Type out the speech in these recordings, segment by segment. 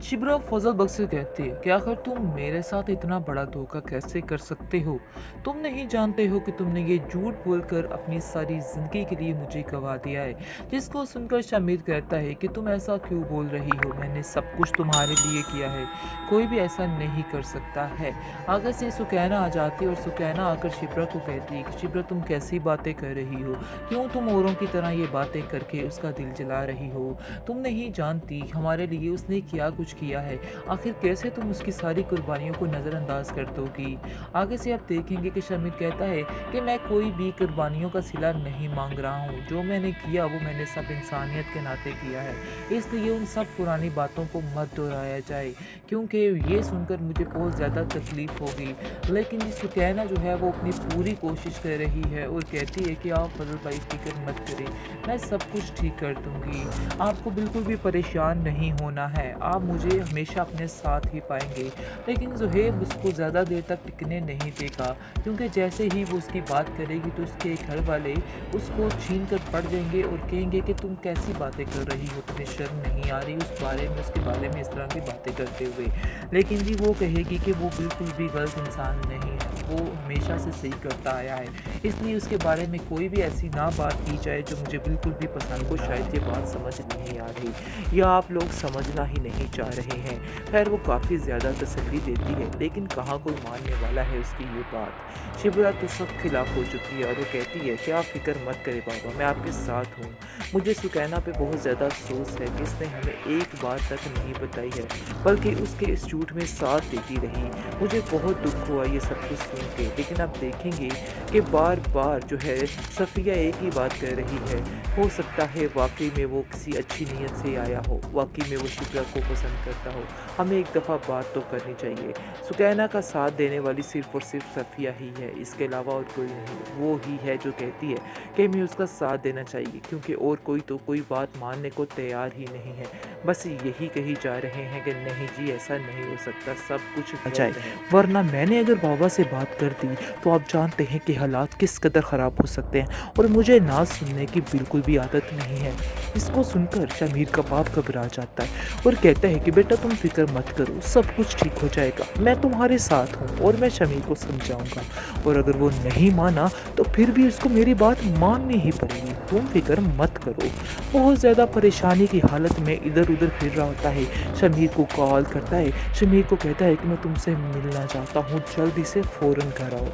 शिब्रा फजल बख्श से कहती है कि आखिर तुम मेरे साथ इतना बड़ा धोखा कैसे कर सकते हो। तुम नहीं जानते हो कि तुमने ये झूठ बोलकर अपनी सारी ज़िंदगी के लिए मुझे गवा दिया है। जिसको सुनकर शमीर कहता है कि तुम ऐसा क्यों बोल रही हो, मैंने सब कुछ तुम्हारे लिए किया है, कोई भी ऐसा नहीं कर सकता है। आगे से सुकैना आ जाती है और सुकैना आकर शिब्रा को कहती है कि शिब्रा तुम कैसी बातें कर रही हो, क्यों तुम औरों की तरह ये बातें करके उसका दिल जला रही हो। तुम नहीं जानती हमारे लिए उसने क्या कुछ किया है, आखिर कैसे तुम उसकी सारी कुर्बानियों को नज़रअंदाज कर दोगी। आगे से आप देखेंगे कि शमीर कहता है कि मैं कोई भी कुर्बानियों का सिला नहीं मांग रहा हूँ, जो मैंने किया वो मैंने सब इंसानियत के नाते किया है, इसलिए उन सब पुरानी बातों को मत दोहराया जाए, क्योंकि ये सुनकर मुझे बहुत ज़्यादा तकलीफ़ होगी। लेकिन ये सुकैना जो है वो अपनी पूरी कोशिश कर रही है और कहती है कि आप फजल भाई फिक्र मत करें, मैं सब कुछ ठीक कर दूंगी, आपको बिल्कुल भी परेशान नहीं होना है, आप मुझे हमेशा अपने साथ ही पाएंगे। लेकिन ज़ुहैब उसको ज़्यादा देर तक टिकने नहीं देगा, क्योंकि जैसे ही वो उसकी बात करेगी तो उसके घर वाले उसको छीन कर पड़ जाएंगे और कहेंगे कि तुम कैसी बातें कर रही हो, तुम्हें शर्म नहीं आ रही उस बारे में, उसके बारे में इस तरह की बातें करते हुए। लेकिन जी वो कहेगी कि वो बिल्कुल भी गलत इंसान नहीं है, वो हमेशा से सही करता आया है, इसलिए उसके बारे में कोई भी ऐसी ना बात की जाए जो मुझे बिल्कुल भी पसंद हो। शायद ये बात समझ नहीं आ रही या आप लोग समझना ही नहीं चाह रहे हैं। खैर वो काफ़ी ज़्यादा तसल्ली देती है, लेकिन कहाँ कोई मानने वाला है उसकी ये बात। शिवरा तो सब खिलाफ हो चुकी है और वो कहती है कि आप फिक्र मत करें बाबा, मैं आपके साथ हूँ। मुझे सुकैना पे बहुत ज़्यादा अफसोस है कि इसने हमें एक बात तक नहीं बताई है, बल्कि उसके इस झूठ में साथ देती रही। मुझे बहुत दुख हुआ ये सब कुछ सुन के, लेकिन आप देखेंगे कि बार बार जो है सफ़िया एक ही बात कर रही है। हो सकता है वाकई में वो किसी अच्छी नीयत से आया हो, वाकई में वो शिप्रा को पसंद करता हो। हमें एक दफ़ा बात तो करनी चाहिए। सुकैना का साथ देने वाली सिर्फ़ और सिर्फ सफ़िया ही है, इसके अलावा और कोई नहीं। वो ही है जो कहती है कि हमें उसका साथ देना चाहिए, क्योंकि और कोई तो कोई बात मानने को तैयार ही नहीं है। बस यही कही जा रहे हैं कि नहीं जी ऐसा नहीं हो सकता, सब कुछ गलत है। वरना मैंने अगर बाबा से बात कर दी तो आप जानते हैं कि हालात किस कदर ख़राब हो सकते हैं, और मुझे ना सुनने की बिल्कुल भी आदत नहीं है। इसको सुनकर शमीर का बाप घबरा जाता है और कहता है कि बेटा तुम फिक्र मत करो, सब कुछ ठीक हो जाएगा, मैं तुम्हारे साथ हूँ और मैं शमीर को समझाऊंगा। और अगर वो नहीं माना तो फिर भी उसको मेरी बात माननी ही पड़ेगी, तुम फिक्र मत करो। बहुत ज़्यादा परेशानी की हालत में इधर उधर फिर रहा होता है, शमीर को कॉल करता है, शमीर को कहता है कि मैं तुमसे मिलना चाहता हूँ, जल्दी से फ़ौरन घर आओ।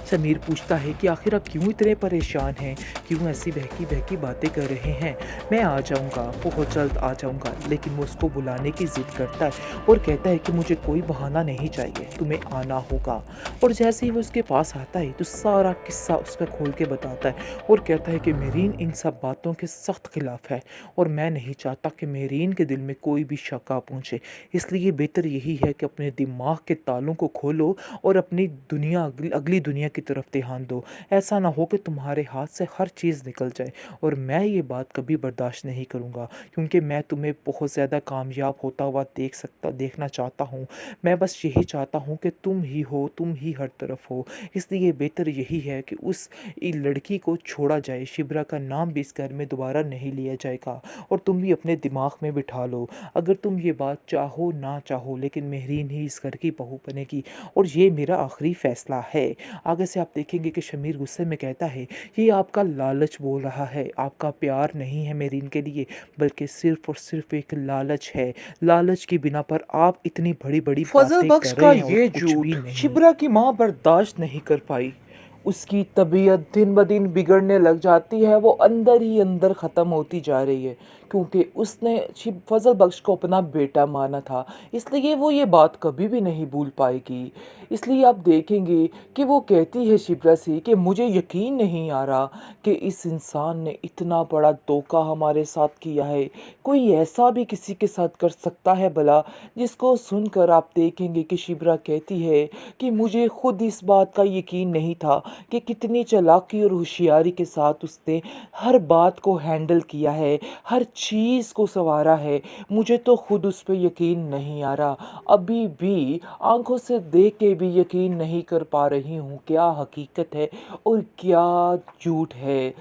समीर पूछता है कि आखिर आप क्यों इतने परेशान हैं, क्यों ऐसी बहकी बहकी बातें कर रहे हैं। मैं आ जाऊंगा, बहुत जल्द आ जाऊंगा। लेकिन वो उसको बुलाने की ज़िद करता है और कहता है कि मुझे कोई बहाना नहीं चाहिए, तुम्हें आना होगा। और जैसे ही वो उसके पास आता है तो सारा किस्सा उसका खोल के बताता है और कहता है कि मेरीन इन सब बातों के सख्त खिलाफ है और मैं नहीं चाहता कि मेरीन के दिल में कोई भी शक आ पहुँचे। इसलिए बेहतर यही है कि अपने दिमाग के तालों को खोलो और अपनी दुनिया अगली दुनिया की तरफ ध्यान दो। ऐसा ना हो कि तुम्हारे हाथ से हर चीज़ निकल जाए, और मैं ये बात कभी बर्दाश्त नहीं करूँगा, क्योंकि मैं तुम्हें बहुत ज़्यादा कामयाब होता हुआ देखना चाहता हूँ। मैं बस यही चाहता हूँ कि तुम ही हो, तुम ही हर तरफ हो। इसलिए बेहतर यही है कि उस लड़की को छोड़ा जाए, शिब्रा का नाम भी इस घर में दोबारा नहीं लिया जाएगा। और तुम भी अपने दिमाग में बिठा लो, अगर तुम ये बात चाहो ना चाहो, लेकिन मेहरीन ही इस घर की बहू बनेगी और ये मेरा आखिरी फ़ैसला है। आगे से आप देखेंगे कि शमीर गुस्से में कहता है, ये आपका लालच बोल रहा है, आपका प्यार नहीं है मेरीन के लिए, बल्कि सिर्फ़ और सिर्फ़ एक लालच है। लालच की बिना पर आप इतनी बड़ी-बड़ी फजल बातें बख्श कर का रहे हैं और ये कुछ भी झूठ नहीं। शिबरा की माँ बर्दाश्त नहीं कर पाई। उसकी तबीयत दिन ब दिन बिगड़ने लग जाती है, वो अंदर ही अंदर ख़त्म होती जा रही है, क्योंकि उसने फजल बख्श को अपना बेटा माना था। इसलिए वो ये बात कभी भी नहीं भूल पाएगी। इसलिए आप देखेंगे कि वो कहती है शिबरा से कि मुझे यकीन नहीं आ रहा कि इस इंसान ने इतना बड़ा धोखा हमारे साथ किया है, कोई ऐसा भी किसी के साथ कर सकता है भला। जिसको सुनकर आप देखेंगे कि शिबरा कहती है कि मुझे खुद इस बात का यकीन नहीं था कि कितनी चालाकी और होशियारी के साथ उसने हर बात को हैंडल किया है, हर चीज़ को संवारा है। मुझे तो खुद उस पर यकीन नहीं आ रहा, अभी भी आंखों से देख के भी यकीन नहीं कर पा रही हूँ क्या हकीकत है और क्या झूठ है।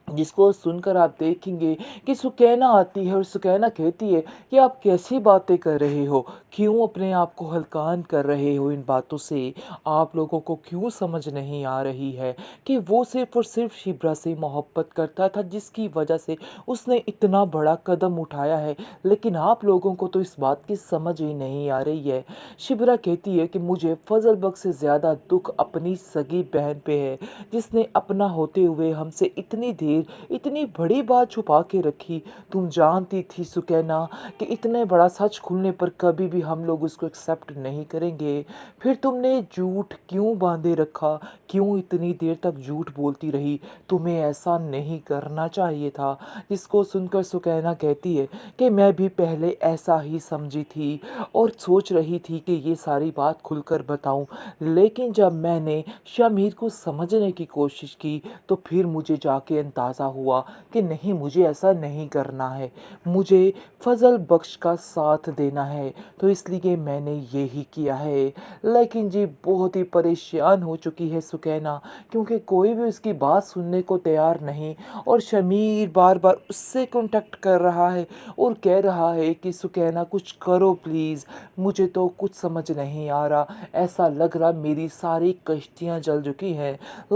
जिसको सुनकर आप देखेंगे कि सुकैना आती है और सुकैना कहती है कि आप कैसी बातें कर रहे हो? क्यों अपने आप को हलकान कर रहे हो इन बातों से? आप लोगों को क्यों समझ नहीं आ रही है कि वो सिर्फ़ और सिर्फ़ शिब्रा से मोहब्बत करता था जिसकी वजह से उसने इतना बड़ा कदम उठाया है। लेकिन आप लोगों को तो इस बात की समझ ही नहीं आ रही है। शिब्रा कहती है कि मुझे फ़ज़ल बख्श से ज़्यादा दुःख अपनी सगी बहन पे है, जिसने अपना होते हुए हमसे इतनी देर इतनी बड़ी बात छुपा के रखी। तुम जानती थी सुकैना कि इतने बड़ा सच खुलने पर कभी भी हम लोग उसको एक्सेप्ट नहीं करेंगे। फिर तुमने झूठ क्यों बांधे रखा? क्यों इतनी देर तक झूठ बोलती रही? तुम्हें ऐसा नहीं करना चाहिए था। जिसको सुनकर सुकैना कहती है कि मैं भी पहले ऐसा ही समझी थी और सोच रही थी कि ये सारी बात खुलकर बताऊं, लेकिन जब मैंने शमीर को समझने की कोशिश की तो फिर मुझे जाके अंदाज़ा हुआ कि नहीं, मुझे ऐसा नहीं करना है, मुझे फ़ज़ल बख्श का साथ देना है, तो इसलिए मैंने यही किया है। लेकिन जी बहुत ही परेशान हो चुकी है सुकैना, क्योंकि कोई भी उसकी बात सुनने को तैयार नहीं और शमीर बार बार उससे कॉन्टेक्ट कर रहा है और कह रहा है कि सुकैना कुछ करो प्लीज़, मुझे तो कुछ समझ नहीं आ रहा, ऐसा लग रहा मेरी सारी कश्तियाँ जल चुकी हैं।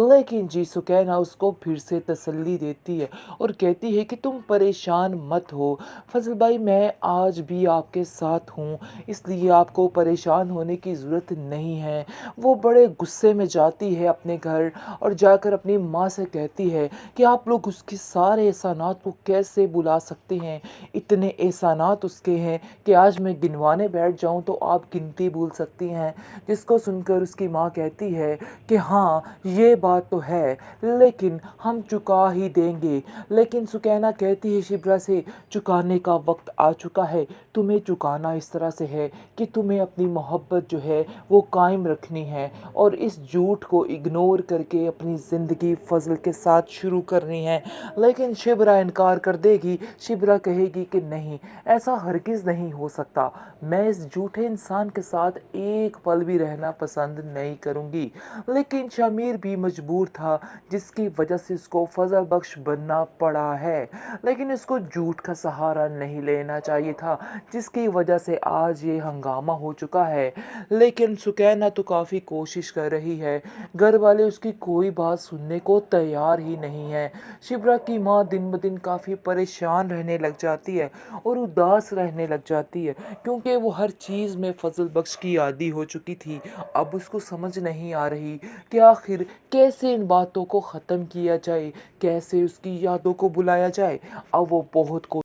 लेकिन जी सुकैना उसको फिर से तसल्ली देती है और कहती है कि तुम परेशान मत हो फजल भाई, मैं आज भी आपके साथ हूँ, इसलिए आपको परेशान होने की ज़रूरत नहीं है। वो बड़े गुस्से में जाती है अपने घर और जाकर अपनी माँ से कहती है कि आप लोग उसके सारे एहसानात को कैसे भुला सकते हैं? इतने एहसानात उसके हैं कि आज मैं गिनवाने बैठ जाऊँ तो आप गिनती भूल सकती हैं। जिसको सुनकर उसकी माँ कहती है कि हाँ, ये बात तो है, लेकिन हम चुका ही देंगे। लेकिन सुकैना कहती है शिब्रा से, चुकाने का वक़्त आ चुका है। तुम्हें चुकाना इस तरह से है कि तुम्हें अपनी मोहब्बत जो है वो कायम रखनी है और इस झूठ को इग्नोर करके अपनी ज़िंदगी फ़ज़ल के साथ शुरू करनी है। लेकिन शिब्रा इनकार कर देगी। शिब्रा कहेगी कि नहीं, ऐसा हरगिज़ नहीं हो सकता। मैं इस झूठे इंसान के साथ एक पल भी रहना पसंद नहीं करूँगी। लेकिन शमीर भी मजबूर था, जिसकी वजह से उसको फ़ज़ल बख्श बनना पड़ा है। लेकिन इसको झूठ का सहारा नहीं लेना चाहिए था, जिसकी वजह से आज ये हंगामा हो चुका है। लेकिन सुकैना तो काफ़ी कोशिश कर रही है, घर वाले उसकी कोई बात सुनने को तैयार ही नहीं है। शिप्रा की माँ दिन ब दिन काफ़ी परेशान रहने लग जाती है और उदास रहने लग जाती है, क्योंकि वो हर चीज़ में फजल बख्श की आदी हो चुकी थी। अब उसको समझ नहीं आ रही कि आखिर कैसे इन बातों को ख़त्म किया जाए, कैसे उसकी यादों को बुलाया जाए। अब वो बहुत